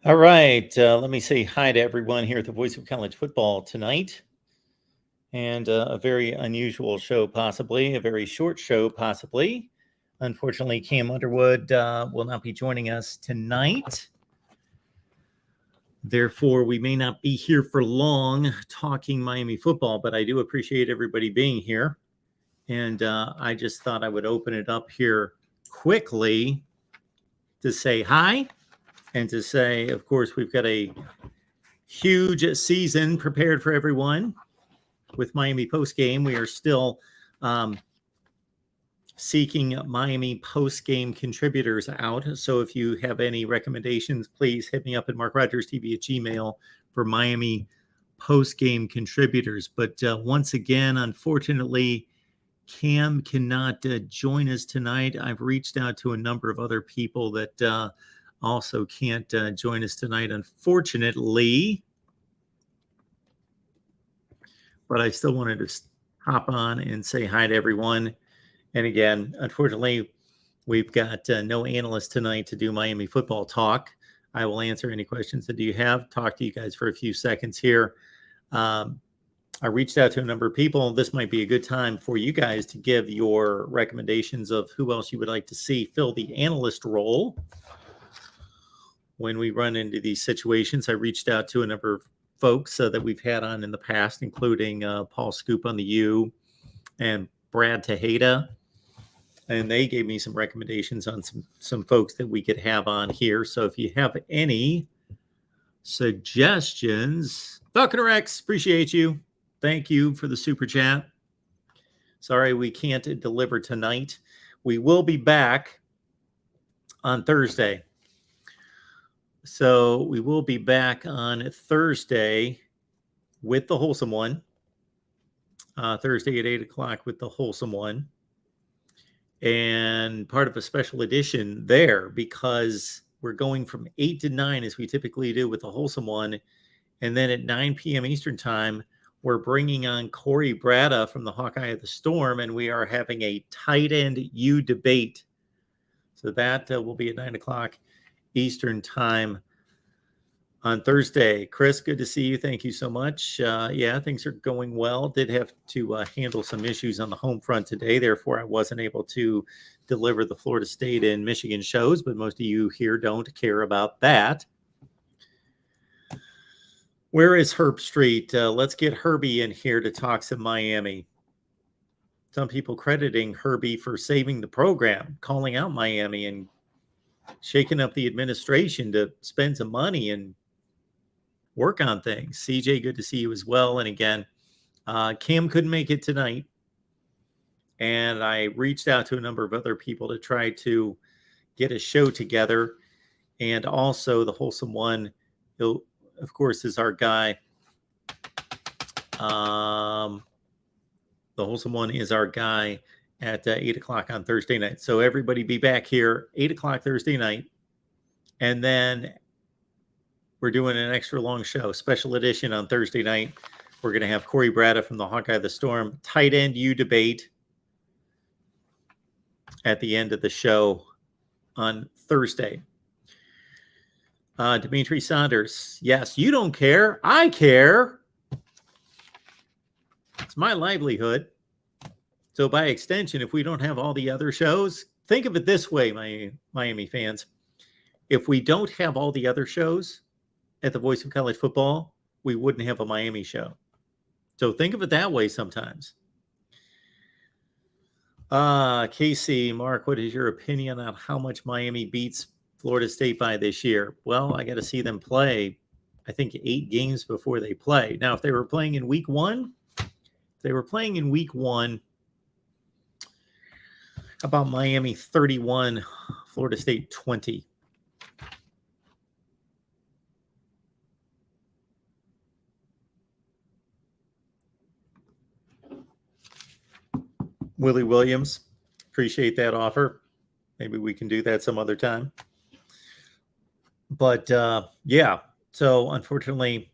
All right, let me say hi to everyone here at the Voice of College Football tonight. And a very unusual show, possibly, a very short show, possibly. Unfortunately, Cam Underwood will not be joining us tonight. Therefore, we may not be here for long talking Miami football, but I do appreciate everybody being here. And I just thought I would open it up here quickly to say hi and to say, of course, we've got a huge season prepared for everyone with Miami post game. We are still seeking Miami post game contributors out. So if you have any recommendations, please hit me up at MarkRogersTV at Gmail for Miami post game contributors. But once again, unfortunately, Cam cannot join us tonight. I've reached out to a number of other people that also can't join us tonight, unfortunately. But I still wanted to hop on and say hi to everyone. And again, unfortunately, we've got no analyst tonight to do Miami football talk. I will answer any questions that you have, talk to you guys for a few seconds here. I reached out to a number of people. This might be a good time for you guys to give your recommendations of who else you would like to see fill the analyst role when we run into these situations. I reached out to a number of folks that we've had on in the past, including Paul Scoop on the U and Brad Tejeda. And they gave me some recommendations on some folks that we could have on here. So if you have any suggestions, Falconer X, appreciate you. Thank you for the super chat. Sorry we can't deliver tonight. We will be back on Thursday. So we will be back on Thursday with the Wholesome One. Thursday at 8 o'clock with the Wholesome One. And part of a special edition there because we're going from 8 to 9 as we typically do with the Wholesome One. And then at 9 p.m. Eastern time, we're bringing on Corey Bratta from the Hawkeye of the Storm, and we are having a tight end U debate. So that will be at 9 o'clock Eastern time on Thursday. Chris, good to see you. Thank you so much. Yeah, things are going well. Did have to handle some issues on the home front today. Therefore, I wasn't able to deliver the Florida State and Michigan shows, but most of you here don't care about that. Where is Herb Street? Let's get Herbie in here to talk some Miami. Some people crediting Herbie for saving the program, calling out Miami and shaking up the administration to spend some money and work on things. CJ, good to see you as well. And again, Cam couldn't make it tonight. And I reached out to a number of other people to try to get a show together. And also the Wholesome One, of course, is our guy. The Wholesome One is our guy at 8 o'clock on Thursday night. So everybody be back here 8 o'clock Thursday night. And then we're doing an extra long show, special edition on Thursday night. We're going to have Corey Bratta from the Hawkeye of the Storm, tight end U debate at the end of the show on Thursday. Dimitri Saunders, yes, you don't care. I care. It's my livelihood. So by extension, if we don't have all the other shows, think of it this way, my Miami fans. If we don't have all the other shows at the Voice of College Football, we wouldn't have a Miami show. So think of it that way sometimes. Casey, Mark, what is your opinion on how much Miami beats Florida State by this year? Well, I got to see them play, I think, 8 games before they play. Now, if they were playing in week one, about Miami 31, Florida State 20. Willie Williams, appreciate that offer. Maybe we can do that some other time. But yeah, so unfortunately,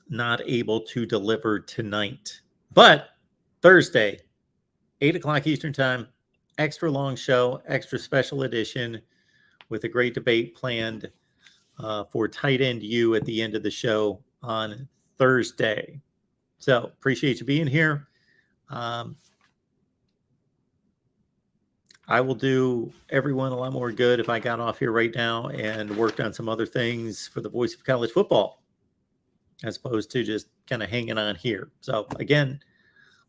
not able to deliver tonight. But Thursday, 8 o'clock Eastern time, extra long show, extra special edition with a great debate planned for Tight End U at the end of the show on Thursday. So appreciate you being here. I will do everyone a lot more good if I got off here right now and worked on some other things for the Voice of College Football, as opposed to just kind of hanging on here. So again,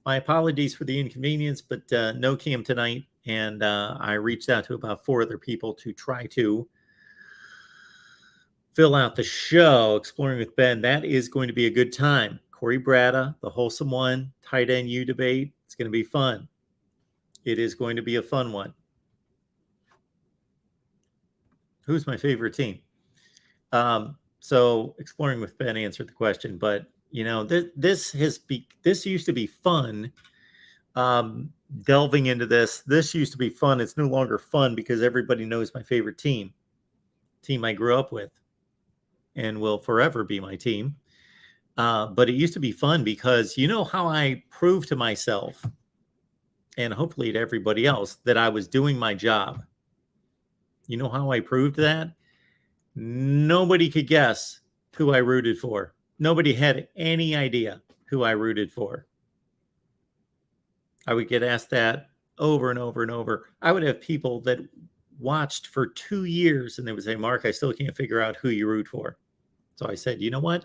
my apologies for the inconvenience, but no Cam tonight. And I reached out to about 4 other people to try to fill out the show, Exploring with Ben. That is going to be a good time. Corey Bratta, the Wholesome One, Tight End U debate. It's going to be fun. It is going to be a fun one. Who's my favorite team? So Exploring with Ben answered the question, but you know, this used to be fun. Delving into this used to be fun. It's no longer fun because everybody knows my favorite team I grew up with and will forever be my team. But it used to be fun because you know how I proved to myself and hopefully to everybody else that I was doing my job. You know how I proved that? Nobody could guess who I rooted for. Nobody had any idea who I rooted for. I would get asked that over and over and over. I would have people that watched for 2 years and they would say, Mark, I still can't figure out who you root for. So I said, you know what?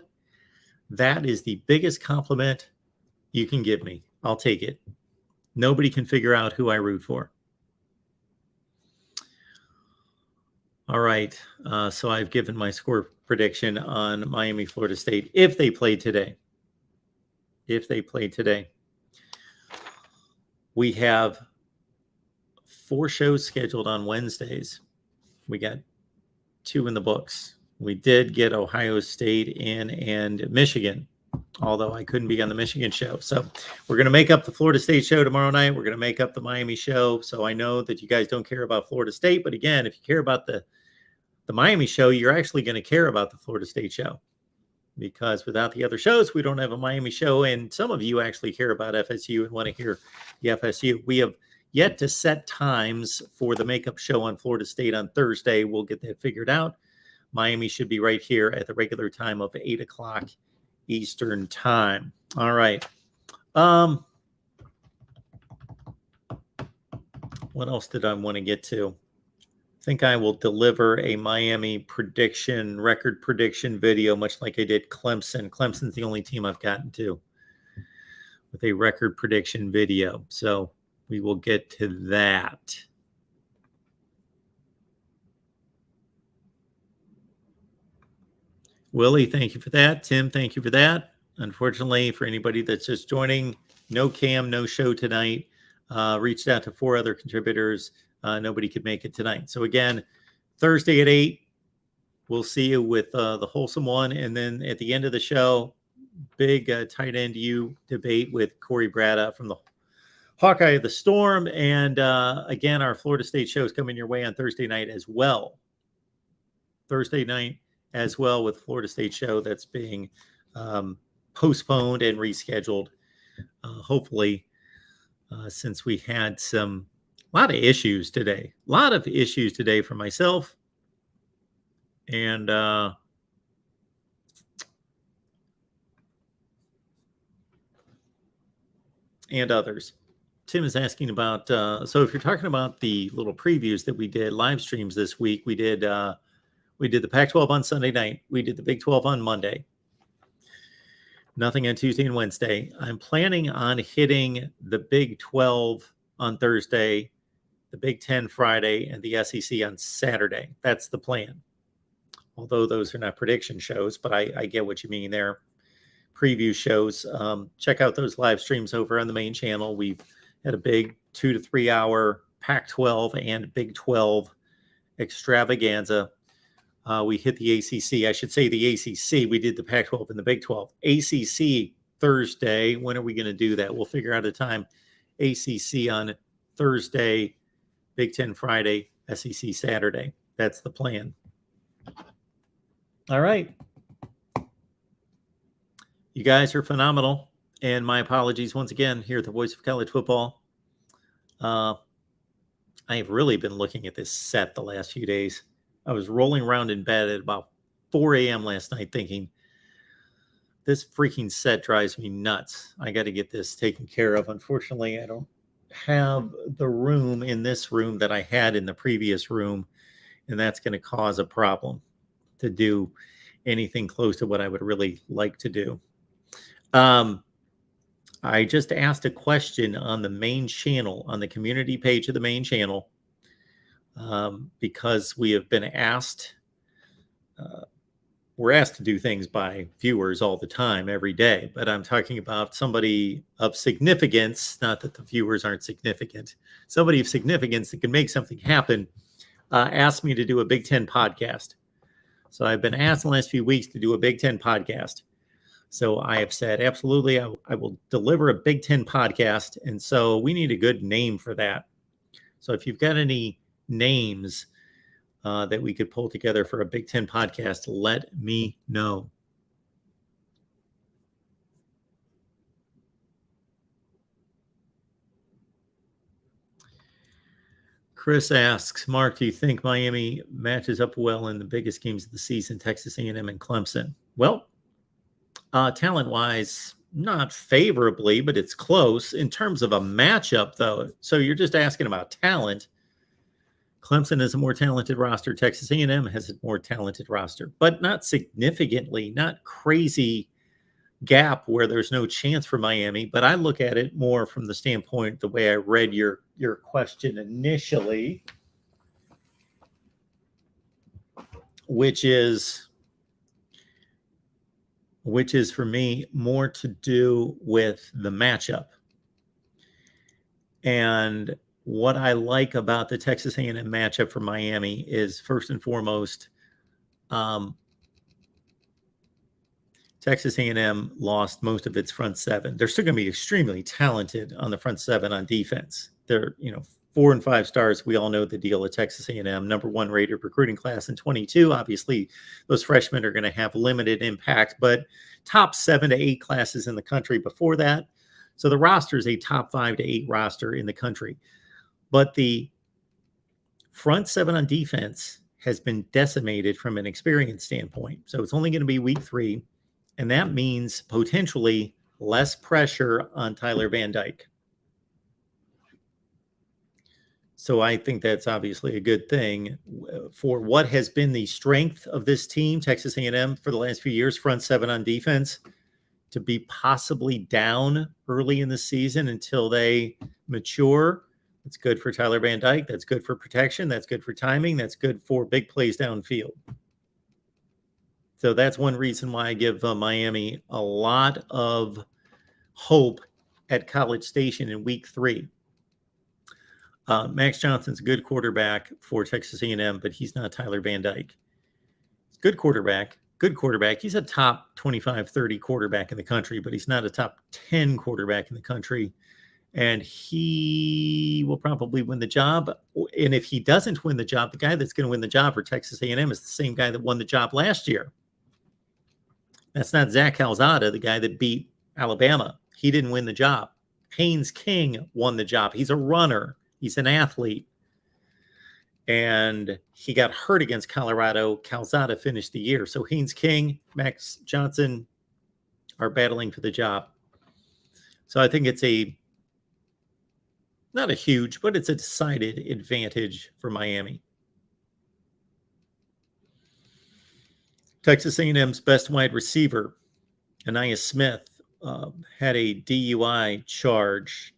That is the biggest compliment you can give me. I'll take it. Nobody can figure out who I root for. All right. So I've given my score prediction on Miami, Florida State, if they play today. We have 4 shows scheduled on Wednesdays. We got 2 in the books. We did get Ohio State in and Michigan, although I couldn't be on the Michigan show. So we're going to make up the Florida State show tomorrow night. We're going to make up the Miami show. So I know that you guys don't care about Florida State. But again, if you care about the Miami show, you're actually going to care about the Florida State show. Because without the other shows, we don't have a Miami show. And some of you actually care about FSU and want to hear the FSU. We have yet to set times for the makeup show on Florida State on Thursday. We'll get that figured out. Miami should be right here at the regular time of 8 o'clock Eastern time. All right. What else did I want to get to? I think I will deliver a Miami record prediction video, much like I did Clemson. Clemson's the only team I've gotten to with a record prediction video. So we will get to that. Willie, thank you for that. Tim, thank you for that. Unfortunately, for anybody that's just joining, no Cam, no show tonight. Reached out to 4 other contributors. Nobody could make it tonight. So again, Thursday at 8, we'll see you with the Wholesome One. And then at the end of the show, big Tight End U debate with Corey Bratta from the Hawkeye of the Storm. And again, our Florida State show is coming your way on Thursday night as well. Thursday night as well with Florida State show that's being postponed and rescheduled. Hopefully, since we had a lot of issues today for myself and others. Tim is asking about, so if you're talking about the little previews that we did, live streams this week, we did the Pac-12 on Sunday night. We did the Big 12 on Monday. Nothing on Tuesday and Wednesday. I'm planning on hitting the Big 12 on Thursday, the Big 10 Friday, and the SEC on Saturday. That's the plan. Although those are not prediction shows, but I get what you mean there. Preview shows. Check out those live streams over on the main channel. We've had a big 2 to 3 hour Pac-12 and Big 12 extravaganza. We hit the ACC. I should say the ACC. We did the Pac-12 and the Big 12. ACC Thursday. When are we going to do that? We'll figure out a time. ACC on Thursday, Big 10 Friday, SEC Saturday. That's the plan. All right. You guys are phenomenal. And my apologies once again here at the Voice of College Football. I have really been looking at this set the last few days. I was rolling around in bed at about 4 a.m. last night thinking, this freaking set drives me nuts. I got to get this taken care of. Unfortunately, I don't have the room in this room that I had in the previous room, and that's going to cause a problem to do anything close to what I would really like to do. I just asked a question on the main channel, on the community page of the main channel, because we have been asked, we're asked to do things by viewers all the time, every day, but I'm talking about somebody of significance, not that the viewers aren't significant, somebody of significance that can make something happen, asked me to do a Big Ten podcast. So I've been asked in the last few weeks to do a Big Ten podcast. So I have said, absolutely, I will deliver a Big Ten podcast. And so we need a good name for that. So if you've got any names that we could pull together for a Big Ten podcast, let me know. Chris asks, Mark, do you think Miami matches up well in the biggest games of the season, Texas A&M and Clemson? Well, talent-wise, not favorably, but it's close. In terms of a matchup, though, so you're just asking about talent. Clemson is a more talented roster. Texas A&M has a more talented roster, but not significantly, not crazy gap where there's no chance for Miami. But I look at it more from the standpoint, the way I read your question initially, which is for me more to do with the matchup. And what I like about the Texas A&M matchup for Miami is, first and foremost, Texas A&M lost most of its front seven. They're still going to be extremely talented on the front seven on defense. They're, 4 and 5 stars. We all know the deal at Texas A&M, number 1 rated recruiting class in 22. Obviously, those freshmen are going to have limited impact, but top 7 to 8 classes in the country before that. So the roster is a top 5 to 8 roster in the country. But the front 7 on defense has been decimated from an experience standpoint. So it's only going to be week 3. And that means potentially less pressure on Tyler Van Dyke. So I think that's obviously a good thing for what has been the strength of this team, Texas A&M, for the last few years, front 7 on defense, to be possibly down early in the season until they mature. It's good for Tyler Van Dyke. That's good for protection. That's good for timing. That's good for big plays downfield. So that's one reason why I give Miami a lot of hope at College Station in week 3. Max Johnson's a good quarterback for Texas A&M, but he's not Tyler Van Dyke. Good quarterback. He's a top 25, 30 quarterback in the country, but he's not a top 10 quarterback in the country. And he will probably win the job. And if he doesn't win the job, the guy that's going to win the job for Texas A&M is the same guy that won the job last year. That's not Zach Calzada, the guy that beat Alabama. He didn't win the job. Haynes King won the job. He's a runner. He's an athlete. And he got hurt against Colorado. Calzada finished the year. So Haynes King, Max Johnson are battling for the job. So I think it's not a huge, but it's a decided advantage for Miami. Texas A&M's best wide receiver, Aniyah Smith, had a DUI charge.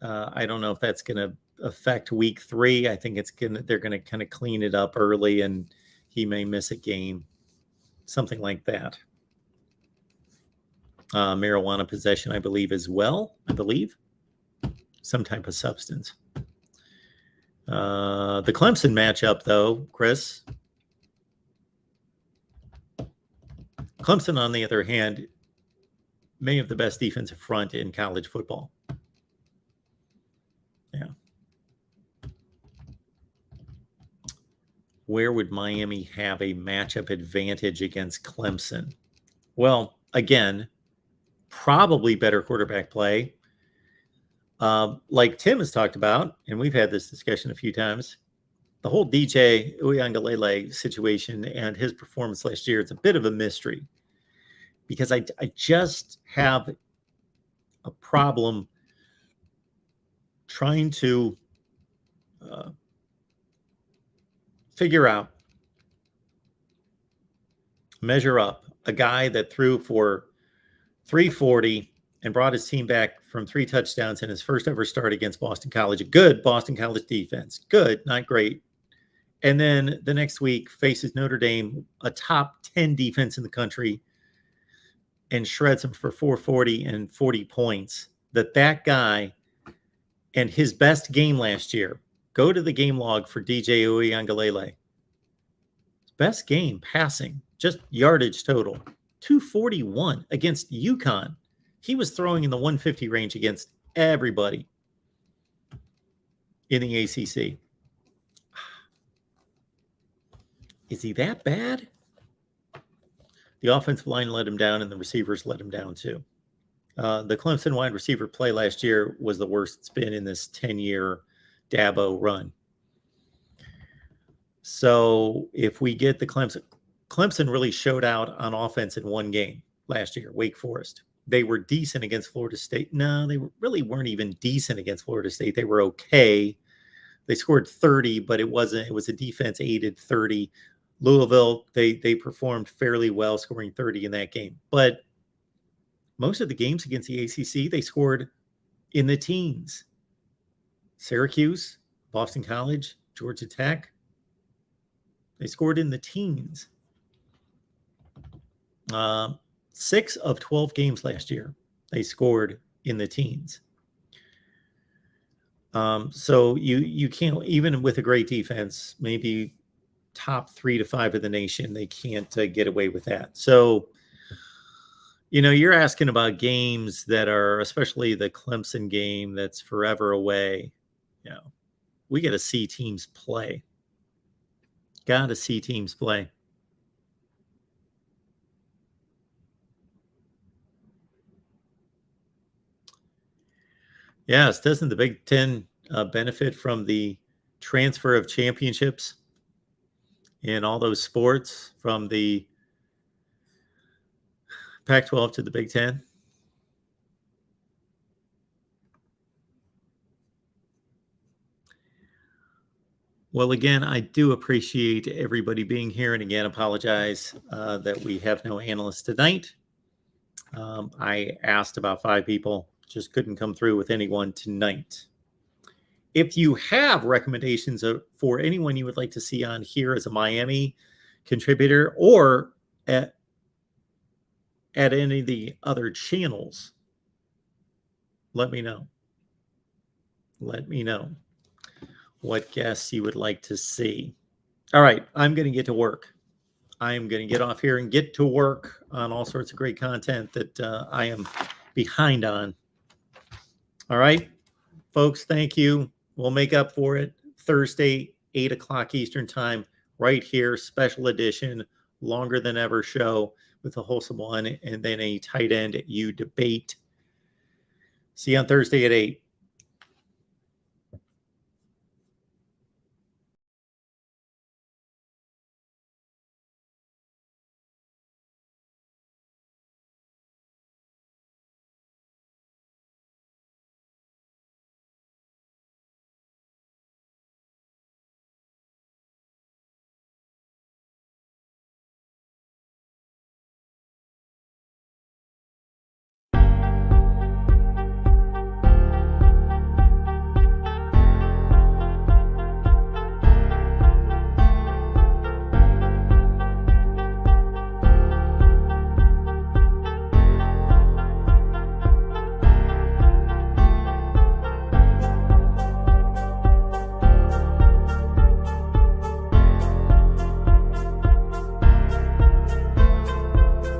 I don't know if that's going to affect week 3. I think they're going to kind of clean it up early, and he may miss a game, something like that. Marijuana possession, I believe, as well. Some type of substance. The Clemson matchup, though, Chris. Clemson, on the other hand, may have the best defensive front in college football. Yeah. Where would Miami have a matchup advantage against Clemson? Well, again, probably better quarterback play. Like Tim has talked about, and we've had this discussion a few times, the whole DJ Uiagalelei situation and his performance last year, it's a bit of a mystery because I just have a problem trying to figure out, measure up a guy that threw for 340 and brought his team back from 3 touchdowns in his first ever start against Boston College. A good Boston College defense. Good, not great. And then the next week faces Notre Dame, a top 10 defense in the country, and shreds him for 440 and 40 points. That guy and his best game last year, go to the game log for DJ Uiagalelei. Best game passing, just yardage total, 241 against UConn. He was throwing in the 150 range against everybody in the ACC. Is he that bad? The offensive line let him down, and the receivers let him down too. The Clemson wide receiver play last year was the worst it's been in this 10-year Dabo run. So if we get the Clemson really showed out on offense in one game last year, Wake Forest. They were decent against Florida State. No, they really weren't even decent against Florida State. They were okay. They scored 30, but it was a defense aided 30. Louisville, they performed fairly well, scoring 30 in that game. But most of the games against the ACC, they scored in the teens. Syracuse, Boston College, Georgia Tech, they scored in the teens. 6 of 12 games last year, they scored in the teens. So you can't, even with a great defense, maybe top 3 to 5 of the nation, they can't get away with that. So, you're asking about games that are, especially the Clemson game that's forever away. We got to see teams play. Got to see teams play. Yes, doesn't the Big Ten benefit from the transfer of championships in all those sports from the Pac-12 to the Big Ten? Well, again, I do appreciate everybody being here, and again, apologize that we have no analysts tonight. I asked about 5 people, just couldn't come through with anyone tonight. If you have recommendations for anyone you would like to see on here as a Miami contributor or at any of the other channels, let me know. Let me know what guests you would like to see. All right, I'm going to get to work. I'm going to get off here and get to work on all sorts of great content that I am behind on. All right, folks, thank you. We'll make up for it Thursday, 8 o'clock Eastern time, right here, special edition, longer than ever show with a wholesome one and then a tight end you debate. See you on Thursday at 8.